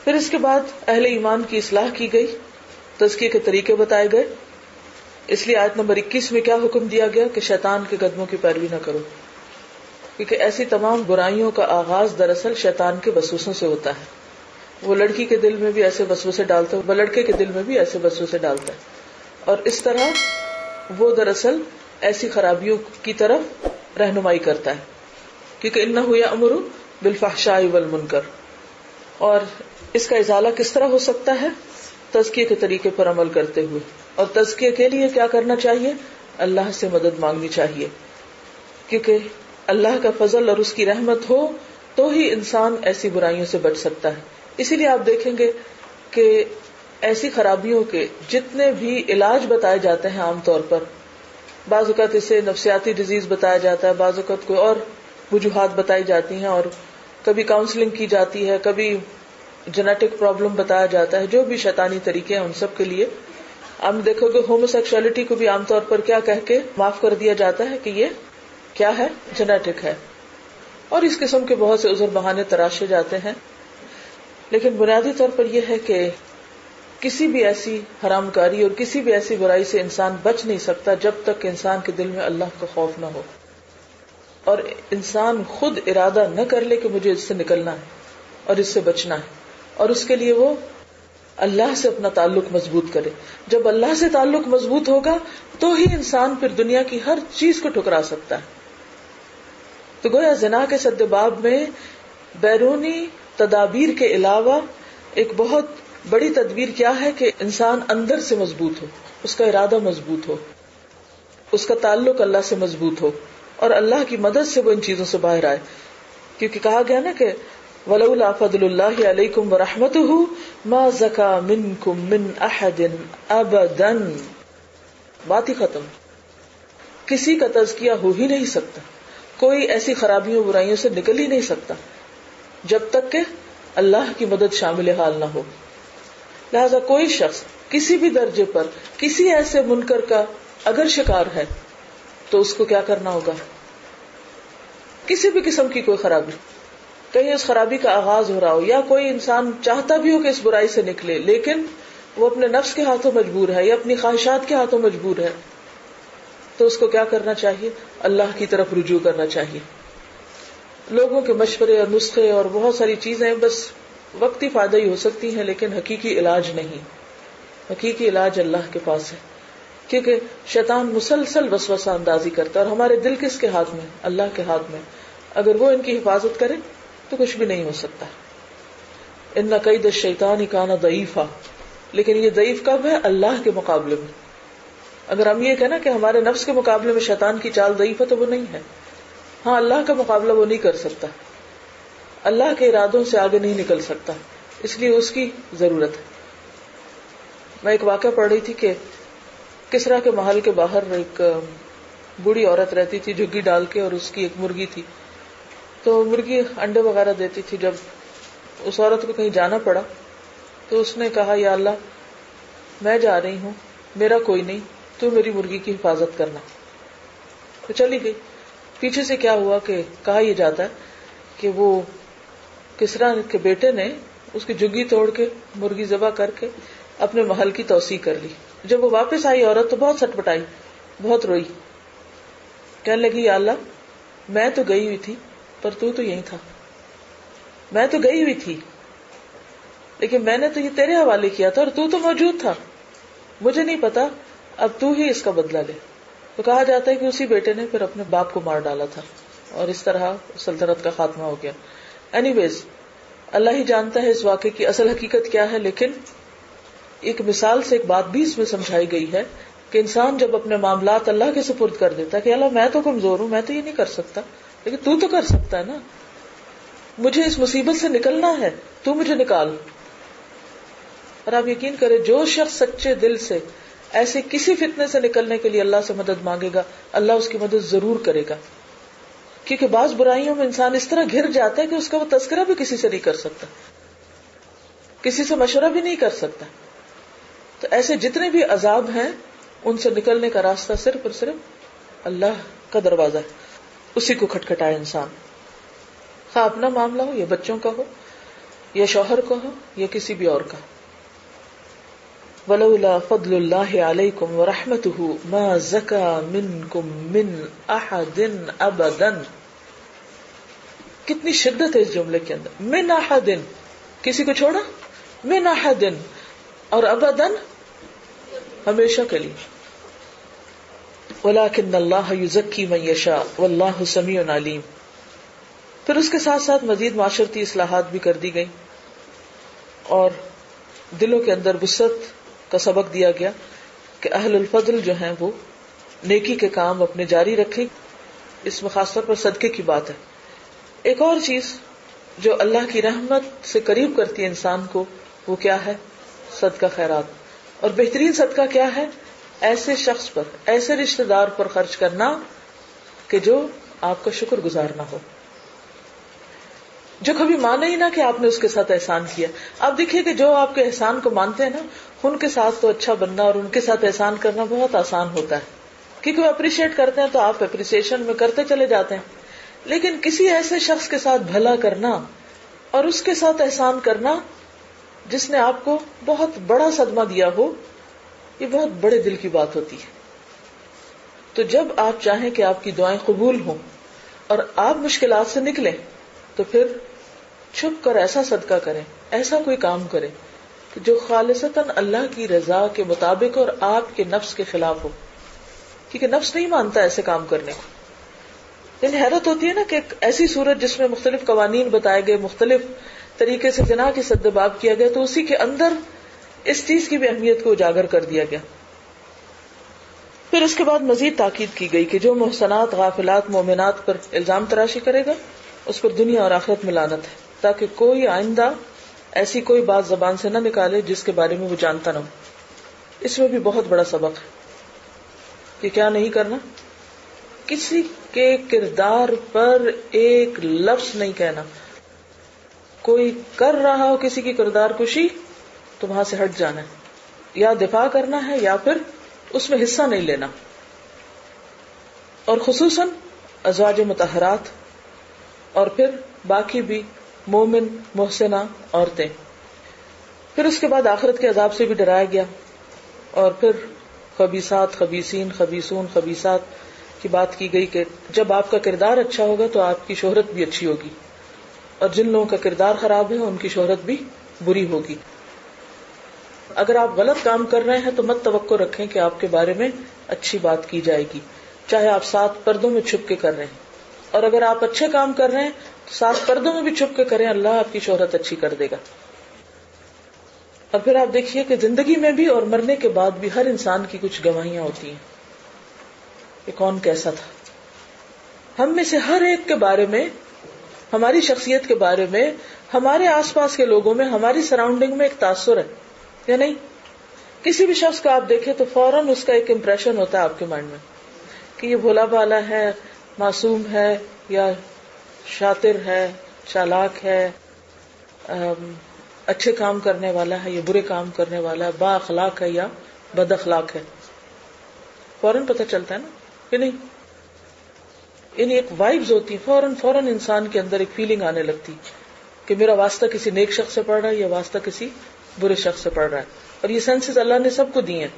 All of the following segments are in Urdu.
پھر اس کے بعد اہل ایمان کی اصلاح کی گئی، تزکیے کے طریقے بتائے گئے. اس لیے آیت نمبر 21 میں کیا حکم دیا گیا کہ شیطان کے قدموں کی پیروی نہ کرو، کیونکہ ایسی تمام برائیوں کا آغاز دراصل شیطان کے وسوسوں سے ہوتا ہے. وہ لڑکی کے دل میں بھی ایسے وسوسے ڈالتا ہے، وہ لڑکے کے دل میں بھی ایسے وسوسے ڈالتا ہے، اور اس طرح وہ دراصل ایسی خرابیوں کی طرف رہنمائی کرتا ہے. کیونکہ انہ یأمر بالفحشاء والمنکر. اور اس کا ازالہ کس طرح ہو سکتا ہے؟ تزکیے کے طریقے پر عمل کرتے ہوئے. اور تزکیے کے لیے کیا کرنا چاہیے؟ اللہ سے مدد مانگنی چاہیے، کیونکہ اللہ کا فضل اور اس کی رحمت ہو تو ہی انسان ایسی برائیوں سے بچ سکتا ہے. اسی لیے آپ دیکھیں گے کہ ایسی خرابیوں کے جتنے بھی علاج بتائے جاتے ہیں، عام طور پر بعض اوقات اسے نفسیاتی ڈیزیز بتایا جاتا ہے، بعض اوقات کوئی اور وجوہات بتائی جاتی ہیں، اور کبھی کاؤنسلنگ کی جاتی ہے، کبھی جینیٹک پرابلم بتایا جاتا ہے. جو بھی شیطانی طریقے ہیں ان سب کے لیے ہم دیکھو گے ہومو سیکشولیٹی کو بھی عام طور پر کیا کہہ کے معاف کر دیا جاتا ہے کہ یہ کیا ہے؟ جینیٹک ہے. اور اس قسم کے بہت سے عذر بہانے تراشے جاتے ہیں. لیکن بنیادی طور پر یہ ہے کہ کسی بھی ایسی حرام کاری اور کسی بھی ایسی برائی سے انسان بچ نہیں سکتا جب تک کہ انسان کے دل میں اللہ کا خوف نہ ہو، اور انسان خود ارادہ نہ کر لے کہ مجھے اس سے نکلنا ہے اور اس سے بچنا ہے، اور اس کے لیے وہ اللہ سے اپنا تعلق مضبوط کرے. جب اللہ سے تعلق مضبوط ہوگا تو ہی انسان پھر دنیا کی ہر چیز کو ٹھکرا سکتا ہے. تو گویا زنا کے سدباب میں بیرونی تدابیر کے علاوہ ایک بہت بڑی تدبیر کیا ہے کہ انسان اندر سے مضبوط ہو، اس کا ارادہ مضبوط ہو، اس کا تعلق اللہ سے مضبوط ہو، اور اللہ کی مدد سے وہ ان چیزوں سے باہر آئے. کیونکہ کہا گیا نا کہ وَلَوْلَا فَضْلُ اللَّهِ عَلَيْكُمْ وَرَحْمَتُهُ مَا زَكَى مِنْكُمْ مِنْ أَحَدٍ أَبَدًا. بات ہی ختم. کسی کا تزکیہ ہو ہی نہیں سکتا، کوئی ایسی خرابیوں برائیوں سے نکل ہی نہیں سکتا جب تک کہ اللہ کی مدد شامل حال نہ ہو. لہذا کوئی شخص کسی بھی درجے پر کسی ایسے منکر کا اگر شکار ہے تو اس کو کیا کرنا ہوگا؟ کسی بھی قسم کی کوئی خرابی، کہیں اس خرابی کا آغاز ہو رہا ہو، یا کوئی انسان چاہتا بھی ہو کہ اس برائی سے نکلے لیکن وہ اپنے نفس کے ہاتھوں مجبور ہے یا اپنی خواہشات کے ہاتھوں مجبور ہے، تو اس کو کیا کرنا چاہیے؟ اللہ کی طرف رجوع کرنا چاہیے. لوگوں کے مشورے اور نسخے اور بہت ساری چیزیں بس وقتی فائدہ ہی ہو سکتی ہیں، لیکن حقیقی علاج نہیں. حقیقی علاج اللہ کے پاس ہے، کیونکہ شیطان مسلسل وسوسہ اندازی کرتا ہے، اور ہمارے دل کس کے ہاتھ میں؟ اللہ کے ہاتھ میں. اگر وہ ان کی حفاظت کرے تو کچھ بھی نہیں ہو سکتا. ان کید الشیطان کان ضعیفا. لیکن یہ ضعیف کب ہے؟ اللہ کے مقابلے میں. اگر ہم یہ کہنا کہ ہمارے نفس کے مقابلے میں شیطان کی چال ضعیف ہے تو وہ نہیں ہے. ہاں، اللہ کا مقابلہ وہ نہیں کر سکتا، اللہ کے ارادوں سے آگے نہیں نکل سکتا، اس لیے اس کی ضرورت ہے. میں ایک واقعہ پڑھ رہی تھی کہ کسرا کے محل کے باہر ایک بوڑھی عورت رہتی تھی جھگی ڈال کے، اور اس کی ایک مرغی تھی. تو مرغی انڈے وغیرہ دیتی تھی. جب اس عورت کو کہیں جانا پڑا تو اس نے کہا یا اللہ میں جا رہی ہوں، میرا کوئی نہیں، تو میری مرغی کی حفاظت کرنا. تو چلی گئی. پیچھے سے کیا ہوا کہ کہا یہ جاتا ہے کہ وہ کسرا کے بیٹے نے اس کی جھگی توڑ کے مرغی ذبح کر کے اپنے محل کی توسیع کر لی. جب وہ واپس آئی عورت تو بہت سٹپٹائی، بہت روئی، کہنے لگی یا اللہ میں تو گئی ہوئی تھی پر تو یہیں تھا، میں تو گئی ہوئی تھی لیکن میں نے تو یہ تیرے حوالے کیا تھا اور تو موجود تھا، مجھے نہیں پتا، اب تو ہی اس کا بدلہ لے. تو کہا جاتا ہے کہ اسی بیٹے نے پھر اپنے باپ کو مار ڈالا تھا، اور اس طرح سلطنت کا خاتمہ ہو گیا. اینی ویز اللہ ہی جانتا ہے اس واقعے کی اصل حقیقت کیا ہے، لیکن ایک مثال سے ایک بات بھی اس میں سمجھائی گئی ہے کہ انسان جب اپنے معاملات اللہ کے سپرد کر دیتا ہے کہ اللہ میں تو کمزور ہوں، میں تو یہ نہیں کر سکتا، لیکن تو کر سکتا ہے نا، مجھے اس مصیبت سے نکلنا ہے، تو مجھے نکال. اور آپ یقین کریں جو شخص سچے دل سے ایسے کسی فتنے سے نکلنے کے لیے اللہ سے مدد مانگے گا، اللہ اس کی مدد ضرور کرے گا. کیونکہ بعض برائیوں میں انسان اس طرح گر جاتا ہے کہ اس کا وہ تذکرہ بھی کسی سے نہیں کر سکتا، کسی سے مشورہ بھی نہیں کر سکتا. تو ایسے جتنے بھی عذاب ہیں ان سے نکلنے کا راستہ صرف اور صرف اللہ کا دروازہ ہے، اسی کو کھٹکھٹائے انسان، خواہ اپنا معاملہ ہو یا بچوں کا ہو یا شوہر کو ہو یا کسی بھی اور کا. وَلَوْلَا فَضْلُ اللَّهِ عَلَيْكُمْ وَرَحْمَتُهُ مَا زَكَى مِنْكُمْ مِنْ أَحَدٍ أَبَدًا. کتنی شدت ہے اس جملے کے اندر. من احدن، کسی کو چھوڑا، من احدن، اور ابدن ہمیشہ کے لیے. وَلَكِنَّ اللَّهَ يُزَكِّي مَن يَشَاءُ وَاللَّهُ سَمِيعٌ عَلِيمٌ. پھر اس کے ساتھ ساتھ مزید معاشرتی اصلاحات بھی کر دی گئی اور دلوں کے اندر وسعت کا سبق دیا گیا کہ اہل الفضل جو ہیں وہ نیکی کے کام اپنے جاری رکھیں. اس میں خاص طور پر صدقے کی بات ہے. ایک اور چیز جو اللہ کی رحمت سے قریب کرتی ہے انسان کو، وہ کیا ہے؟ صدقہ خیرات. اور بہترین صدقہ کیا ہے؟ ایسے شخص پر، ایسے رشتہ دار پر خرچ کرنا کہ جو آپ کا شکر گزار نہ ہو، جو کبھی مانے ہی نہ کہ آپ نے اس کے ساتھ احسان کیا. آپ دیکھیے کہ جو آپ کے احسان کو مانتے ہیں نا، ان کے ساتھ تو اچھا بننا اور ان کے ساتھ احسان کرنا بہت آسان ہوتا ہے، کیونکہ وہ اپریشیٹ کرتے ہیں تو آپ اپریسیشن میں کرتے چلے جاتے ہیں. لیکن کسی ایسے شخص کے ساتھ بھلا کرنا اور اس کے ساتھ احسان کرنا جس نے آپ کو بہت بڑا صدمہ دیا ہو، یہ بہت بڑے دل کی بات ہوتی ہے. تو جب آپ چاہیں کہ آپ کی دعائیں قبول ہوں اور آپ مشکلات سے نکلیں، تو پھر چھپ کر ایسا صدقہ کریں، ایسا کوئی کام کریں کہ جو خالصتاً اللہ کی رضا کے مطابق اور آپ کے نفس کے خلاف ہو، کیونکہ نفس نہیں مانتا ایسے کام کرنے کو. یعنی حیرت ہوتی ہے نا کہ ایک ایسی صورت جس میں مختلف قوانین بتائے گئے، مختلف طریقے سے زنا کی سد باب کیا گیا، تو اسی کے اندر اس چیز کی بھی اہمیت کو اجاگر کر دیا گیا. پھر اس کے بعد مزید تاکید کی گئی کہ جو محسنات غافلات مومنات پر الزام تراشی کرے گا اس پر دنیا اور آخرت میں لعنت ہے، تاکہ کوئی آئندہ ایسی کوئی بات زبان سے نہ نکالے جس کے بارے میں وہ جانتا نہ ہو. اس میں بھی بہت بڑا سبق ہے کہ کیا نہیں کرنا، کسی کے کردار پر ایک لفظ نہیں کہنا. کوئی کر رہا ہو کسی کی کردار کشی تو وہاں سے ہٹ جانا ہے، یا دفاع کرنا ہے یا پھر اس میں حصہ نہیں لینا. اور خصوصاً ازواج مطہرات اور پھر باقی بھی مومن محسنہ عورتیں. پھر اس کے بعد آخرت کے عذاب سے بھی ڈرایا گیا، اور پھر خبیثات خبیثین خبیثون خبیثات کی بات کی گئی کہ جب آپ کا کردار اچھا ہوگا تو آپ کی شہرت بھی اچھی ہوگی، اور جن لوگوں کا کردار خراب ہے ان کی شہرت بھی بری ہوگی. اگر آپ غلط کام کر رہے ہیں تو مت توقع رکھیں کہ آپ کے بارے میں اچھی بات کی جائے گی، چاہے آپ 7 پردوں میں چھپ کے کر رہے ہیں. اور اگر آپ اچھے کام کر رہے ہیں تو 7 پردوں میں بھی چھپ کے کریں، اللہ آپ کی شہرت اچھی کر دے گا. اور پھر آپ دیکھیے کہ زندگی میں بھی اور مرنے کے بعد بھی ہر انسان کی کچھ گواہیاں ہوتی ہیں کہ کون کیسا تھا. ہم میں سے ہر ایک کے بارے میں، ہماری شخصیت کے بارے میں، ہمارے آس پاس کے لوگوں میں، ہماری سراؤنڈنگ میں ایک تاثر ہے یا نہیں. کسی بھی شخص کو آپ دیکھیں تو فوراً اس کا ایک امپریشن ہوتا ہے آپ کے مائنڈ میں کہ یہ بھولا بھالا ہے، معصوم ہے، یا شاطر ہے، چالاک ہے، اچھے کام کرنے والا ہے یا برے کام کرنے والا ہے، با اخلاق ہے یا بد اخلاق ہے. فوراً پتہ چلتا ہے نا کہ نہیں. یعنی ایک وائبز ہوتی ہیں، فوراً انسان کے اندر ایک فیلنگ آنے لگتی کہ میرا واسطہ کسی نیک شخص سے پڑ رہا ہے یا واسطہ کسی برے شخص سے پڑ رہا ہے. اور یہ سینسز اللہ نے سب کو دی ہیں.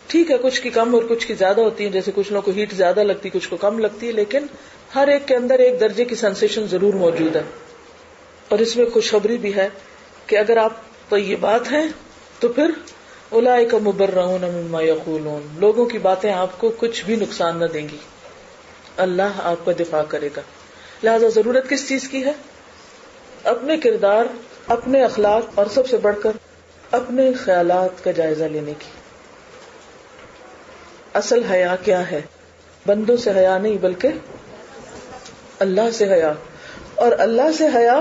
ٹھیک ہے کچھ کی کم اور کچھ کی زیادہ ہوتی ہیں، جیسے کچھ لوگوں کو ہیٹ زیادہ لگتی، کچھ کو کم لگتی ہے، لیکن ہر ایک کے اندر ایک درجے کی سینسیشن ضرور موجود ہے. اور اس میں خوشخبری بھی ہے کہ اگر آپ طیبات ہیں تو پھر اولئک مبرؤون مما یقولون، لوگوں کی باتیں آپ کو کچھ بھی نقصان نہ دیں گی، اللہ آپ کا دفاع کرے گا. لہذا ضرورت کس چیز کی ہے؟ اپنے کردار، اپنے اخلاق اور سب سے بڑھ کر اپنے خیالات کا جائزہ لینے کی. اصل حیا کیا ہے؟ بندوں سے حیا نہیں بلکہ اللہ سے حیا. اور اللہ سے حیا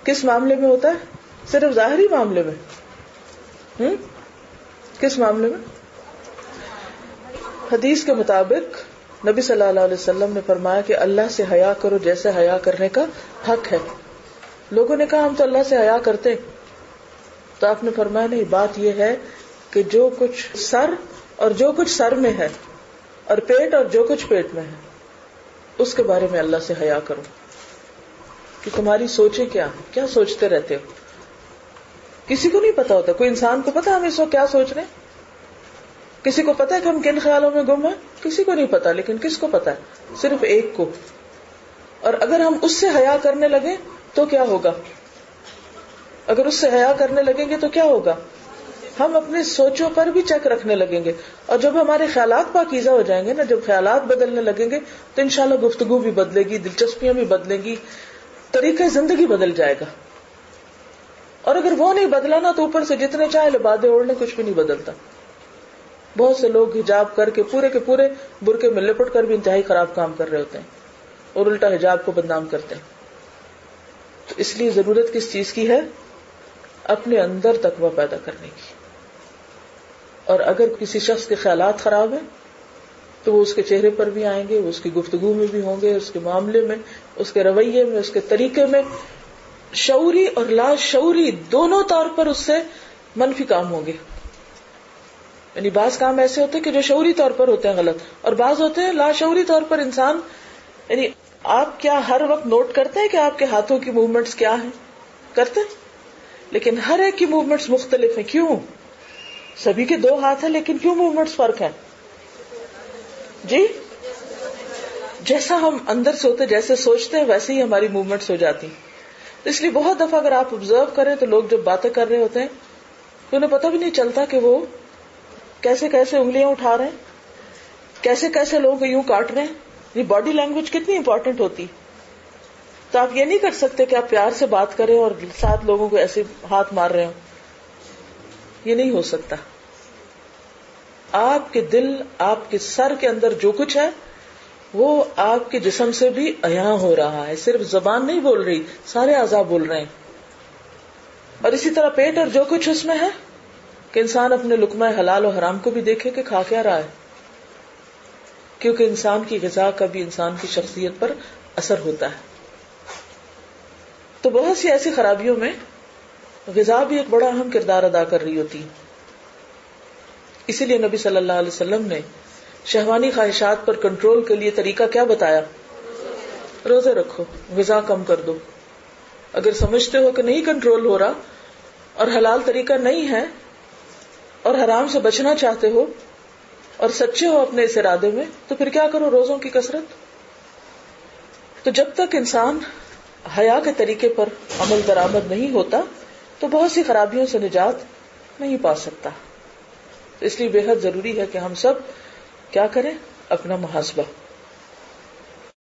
کس معاملے میں ہوتا ہے؟ صرف ظاہری معاملے میں. کس معاملے میں؟ حدیث کے مطابق نبی صلی اللہ علیہ وسلم نے فرمایا کہ اللہ سے حیا کرو جیسے حیا کرنے کا حق ہے. لوگوں نے کہا ہم تو اللہ سے حیا کرتے، تو آپ نے فرمایا نہیں، بات یہ ہے کہ جو کچھ سر اور جو کچھ سر میں ہے اور پیٹ اور جو کچھ پیٹ میں ہے اس کے بارے میں اللہ سے حیا کرو. کہ تمہاری سوچیں کیا ہیں، کیا سوچتے رہتے ہو. کسی کو نہیں پتا ہوتا. کوئی انسان کو پتا ہم اس وقت کیا سوچ رہے ہیں؟ کسی کو پتا ہے کہ ہم کن خیالوں میں گم ہیں؟ کسی کو نہیں پتا. لیکن کس کو پتا ہے؟ صرف ایک کو. اور اگر ہم اس سے حیا کرنے لگیں تو کیا ہوگا؟ اگر اس سے حیا کرنے لگیں گے تو کیا ہوگا؟ ہم اپنے سوچوں پر بھی چیک رکھنے لگیں گے. اور جب ہمارے خیالات پاکیزہ ہو جائیں گے نا، جب خیالات بدلنے لگیں گے تو انشاءاللہ گفتگو بھی بدلے گی، دلچسپیاں بھی بدلیں گی، طریقہ زندگی بدل جائے گا. اور اگر وہ نہیں بدلا نا تو اوپر سے جتنے چاہے لبادے اوڑھ لیں کچھ بھی نہیں بدلتا. بہت سے لوگ حجاب کر کے پورے برقعے میں لپٹ کر بھی انتہائی خراب کام کر رہے ہوتے ہیں اور الٹا حجاب کو بدنام کرتے ہیں. تو اس لیے ضرورت کس چیز کی ہے؟ اپنے اندر تقویٰ پیدا کرنے کی. اور اگر کسی شخص کے خیالات خراب ہیں تو وہ اس کے چہرے پر بھی آئیں گے، وہ اس کی گفتگو میں بھی ہوں گے، اس کے معاملے میں، اس کے رویے میں، اس کے طریقے میں. شعوری اور لا شعوری دونوں طور پر اس سے منفی کام ہوں گے. یعنی بعض کام ایسے ہوتے ہیں کہ جو شعوری طور پر ہوتے ہیں غلط، اور بعض ہوتے ہیں لا شعوری طور پر انسان. یعنی آپ کیا ہر وقت نوٹ کرتے ہیں کہ آپ کے ہاتھوں کی موومنٹس کیا ہیں؟ کرتے ہیں. لیکن ہر ایک کی موومنٹس مختلف ہیں. کیوں؟ سبھی کے 2 ہاتھ ہیں لیکن کیوں موومنٹس فرق ہیں؟ جی، جیسا ہم اندر سے ہوتے، جیسے سوچتے ہیں ویسے ہی ہماری موومنٹس ہو جاتی. اس لیے بہت دفعہ اگر آپ آبزرو کریں تو لوگ جب باتیں کر رہے ہوتے ہیں تو انہیں پتہ بھی نہیں چلتا کہ وہ کیسے کیسے انگلیاں اٹھا رہے ہیں، کیسے کیسے لوگوں کو یوں کاٹ رہے ہیں. یہ باڈی لینگویج کتنی امپورٹنٹ ہوتی. تو آپ یہ نہیں کر سکتے کہ آپ پیار سے بات کریں اور 7 لوگوں کو ایسے ہاتھ مار رہے ہوں. یہ نہیں ہو سکتا. آپ کے دل، آپ کے سر کے اندر جو کچھ ہے وہ آپ کے جسم سے بھی عیاں ہو رہا ہے. صرف زبان نہیں بول رہی، سارے اعضاء بول رہے ہیں. اور اسی طرح پیٹ اور جو کچھ اس میں ہے کہ انسان اپنے لقمہ حلال و حرام کو بھی دیکھے کہ کھا کیا رہا ہے. کیونکہ انسان کی غذا کا بھی انسان کی شخصیت پر اثر ہوتا ہے. تو بہت سی ایسی خرابیوں میں غذا بھی ایک بڑا اہم کردار ادا کر رہی ہوتی. اسی لیے نبی صلی اللہ علیہ وسلم نے شہوانی خواہشات پر کنٹرول کے لیے طریقہ کیا بتایا؟ روزے رکھو، غذا کم کر دو. اگر سمجھتے ہو کہ نہیں کنٹرول ہو رہا اور حلال طریقہ نہیں ہے اور حرام سے بچنا چاہتے ہو اور سچے ہو اپنے اس ارادے میں تو پھر کیا کرو؟ روزوں کی کثرت. تو جب تک انسان حیا کے طریقے پر عمل درآمد نہیں ہوتا تو بہت سی خرابیوں سے نجات نہیں پا سکتا. اس لیے بے حد ضروری ہے کہ ہم سب کیا کریں؟ اپنا محاسبہ.